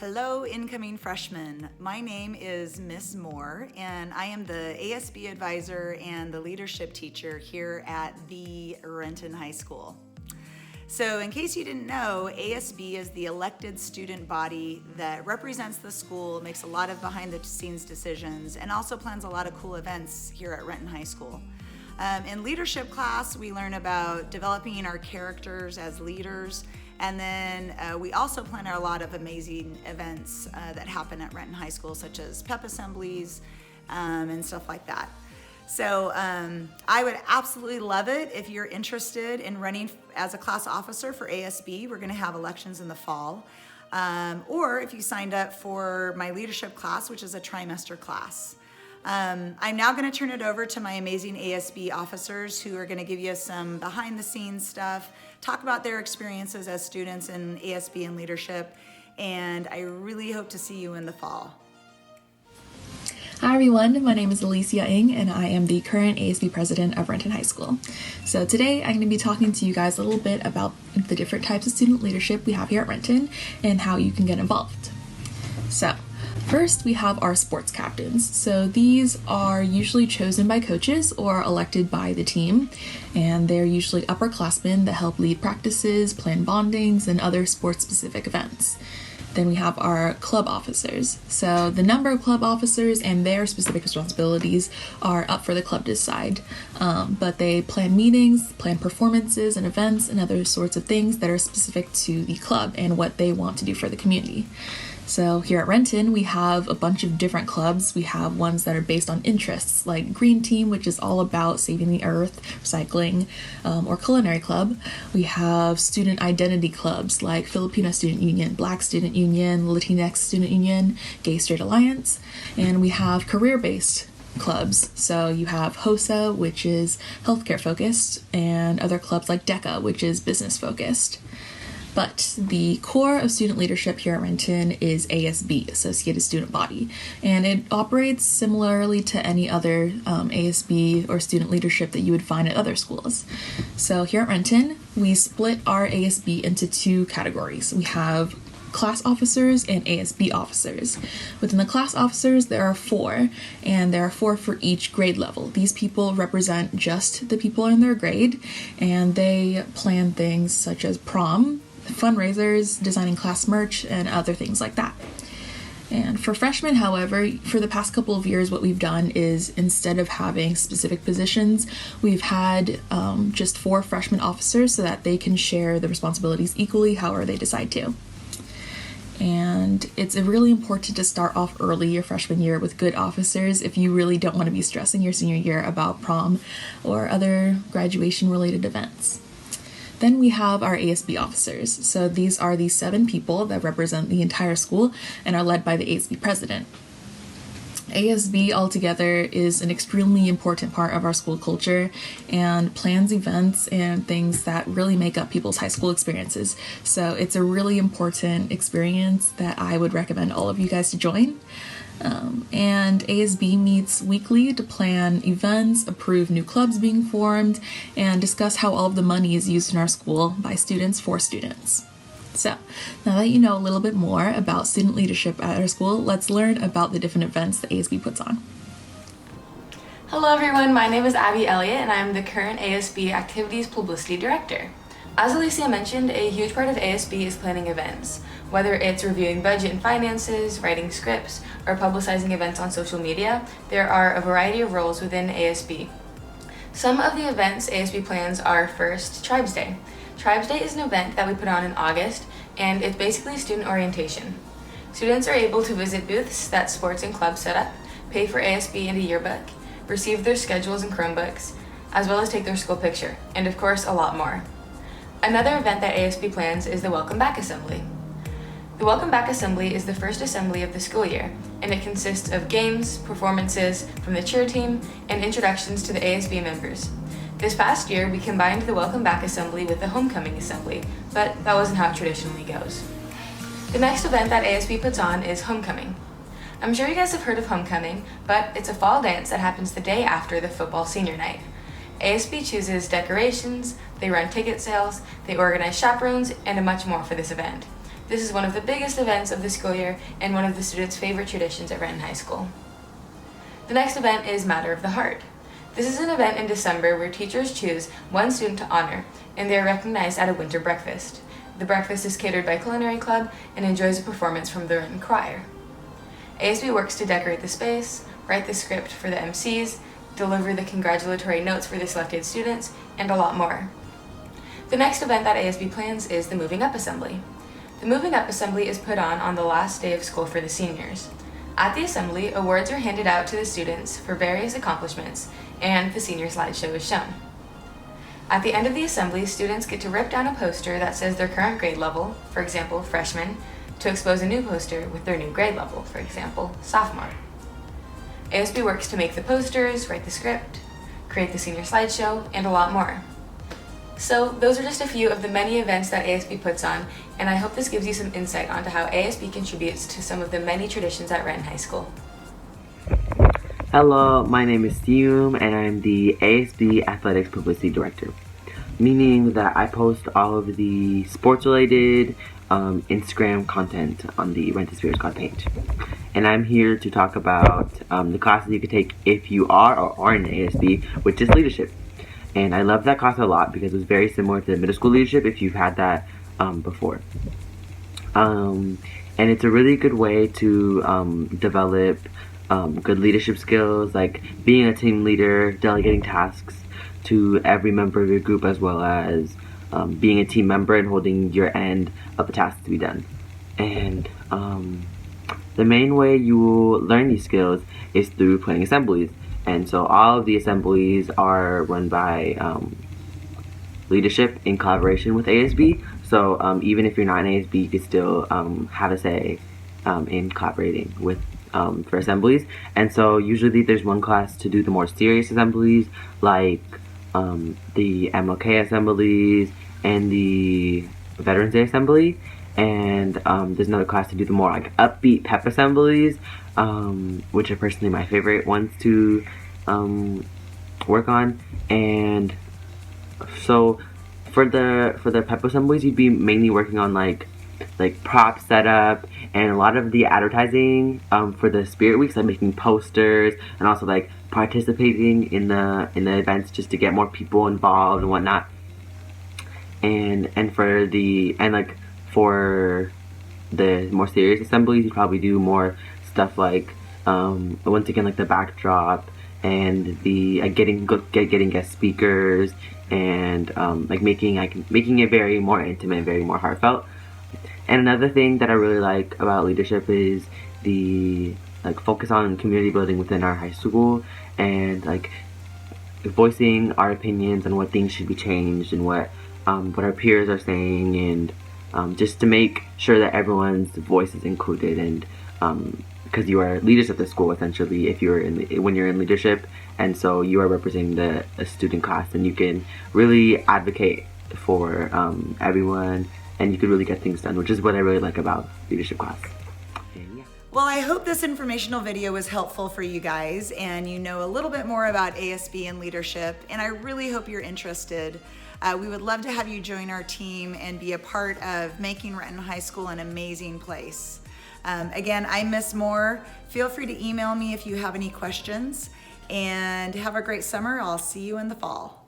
Hello, incoming freshmen. My name is Miss Moore, and I am the ASB advisor and the leadership teacher here at the Renton High School. So in case you didn't know, ASB is the elected student body that represents the school, makes a lot of behind-the-scenes decisions, and also plans a lot of cool events here at Renton High School. In leadership class, we learn about developing our characters as leaders, and then we also plan a lot of amazing events that happen at Renton High School, such as pep assemblies and stuff like that. So I would absolutely love it if you're interested in running as a class officer for ASB. We're going to have elections in the fall. Or if you signed up for my leadership class, which is a trimester class. I'm now going to turn it over to my amazing ASB officers who are going to give you some behind the scenes stuff, talk about their experiences as students in ASB and leadership, and I really hope to see you in the fall. Hi everyone, my name is Alicia Ng and I am the current ASB president of Renton High School. So today I'm going to be talking to you guys a little bit about the different types of student leadership we have here at Renton and how you can get involved. So first, we have our sports captains. So these are usually chosen by coaches or elected by the team, and they're usually upperclassmen that help lead practices, plan bondings, and other sports-specific events. Then we have our club officers. So the number of club officers and their specific responsibilities are up for the club to decide, but they plan meetings, plan performances and events, and other sorts of things that are specific to the club and what they want to do for the community. So here at Renton, we have a bunch of different clubs. We have ones that are based on interests, like Green Team, which is all about saving the earth, recycling, or Culinary Club. We have student identity clubs like Filipino Student Union, Black Student Union, Latinx Student Union, Gay Straight Alliance, and we have career-based clubs. So you have HOSA, which is healthcare focused, and other clubs like DECA, which is business focused. But the core of student leadership here at Renton is ASB, Associated Student Body, and it operates similarly to any other ASB or student leadership that you would find at other schools. So here at Renton, we split our ASB into two categories. We have class officers and ASB officers. Within the class officers, there are four, and there are four for each grade level. These people represent just the people in their grade, and they plan things such as prom, fundraisers, designing class merch, and other things like that. And for freshmen, however, for the past couple of years, what we've done is instead of having specific positions, we've had just 4 freshman officers so that they can share the responsibilities equally however they decide to. And it's really important to start off early your freshman year with good officers if you really don't want to be stressing your senior year about prom or other graduation-related events. Then we have our ASB officers. So these are the 7 people that represent the entire school and are led by the ASB president. ASB altogether is an extremely important part of our school culture and plans events and things that really make up people's high school experiences. So it's a really important experience that I would recommend all of you guys to join. And ASB meets weekly to plan events, approve new clubs being formed, and discuss how all of the money is used in our school by students for students. So, now that you know a little bit more about student leadership at our school, let's learn about the different events that ASB puts on. Hello everyone, my name is Abby Elliott and I'm the current ASB Activities Publicity Director. As Alicia mentioned, a huge part of ASB is planning events. Whether it's reviewing budget and finances, writing scripts, or publicizing events on social media, there are a variety of roles within ASB. Some of the events ASB plans are first, Tribes Day. Tribes Day is an event that we put on in August, and it's basically student orientation. Students are able to visit booths that sports and clubs set up, pay for ASB and a yearbook, receive their schedules and Chromebooks, as well as take their school picture, and of course a lot more. Another event that ASB plans is the Welcome Back Assembly. The Welcome Back Assembly is the first assembly of the school year, and it consists of games, performances from the cheer team, and introductions to the ASB members. This past year, we combined the Welcome Back Assembly with the Homecoming Assembly, but that wasn't how it traditionally goes. The next event that ASB puts on is Homecoming. I'm sure you guys have heard of Homecoming, but it's a fall dance that happens the day after the football senior night. ASB chooses decorations, they run ticket sales, they organize chaperones, and much more for this event. This is one of the biggest events of the school year and one of the students' favorite traditions at Renton High School. The next event is Matter of the Heart. This is an event in December where teachers choose one student to honor, and they are recognized at a winter breakfast. The breakfast is catered by Culinary Club and enjoys a performance from the Renton Choir. ASB works to decorate the space, write the script for the MCs, deliver the congratulatory notes for the selected students, and a lot more. The next event that ASB plans is the Moving Up Assembly. The Moving Up Assembly is put on the last day of school for the seniors. At the assembly, awards are handed out to the students for various accomplishments, and the senior slideshow is shown. At the end of the assembly, students get to rip down a poster that says their current grade level, for example, freshman, to expose a new poster with their new grade level, for example, sophomore. ASB works to make the posters, write the script, create the senior slideshow, and a lot more. So those are just a few of the many events that ASB puts on, and I hope this gives you some insight onto how ASB contributes to some of the many traditions at Renton High School. Hello, my name is Steum, and I'm the ASB Athletics Publicity Director, meaning that I post all of the sports-related Instagram content on the Renton Spirits God page. And I'm here to talk about the classes you could take if you are or aren't in ASB, which is leadership. And I love that class a lot because it was very similar to middle school leadership if you've had that before. And it's a really good way to develop good leadership skills, like being a team leader, delegating tasks to every member of your group, as well as being a team member and holding your end of the task to be done. And the main way you will learn these skills is through planning assemblies. And so all of the assemblies are run by leadership in collaboration with ASB. So even if you're not in ASB, you can still have a say in collaborating with for assemblies. And so usually there's one class to do the more serious assemblies, like the MLK assemblies and the Veterans Day assembly. And there's another class to do the more like upbeat pep assemblies, which are personally my favorite ones to work on. And so for the pep assemblies, you'd be mainly working on like prop setup and a lot of the advertising for the Spirit Weeks, like making posters and also like participating in the events just to get more people involved and whatnot. And for the more serious assemblies, you probably do more stuff like once again like the backdrop and the getting guest speakers and like making it very more intimate, very more heartfelt. And another thing that I really like about leadership is the focus on community building within our high school and like voicing our opinions on what things should be changed and what our peers are saying, and just to make sure that everyone's voice is included. And because you are leaders of the school essentially, when you're in leadership, and so you are representing the student class, and you can really advocate for everyone, and you can really get things done, which is what I really like about leadership class. And, yeah. Well, I hope this informational video was helpful for you guys and you know a little bit more about ASB and leadership, and I really hope you're interested. We would love to have you join our team and be a part of making Renton High School an amazing place. Again, I'm Miss Moore. Feel free to email me if you have any questions, and have a great summer. I'll see you in the fall.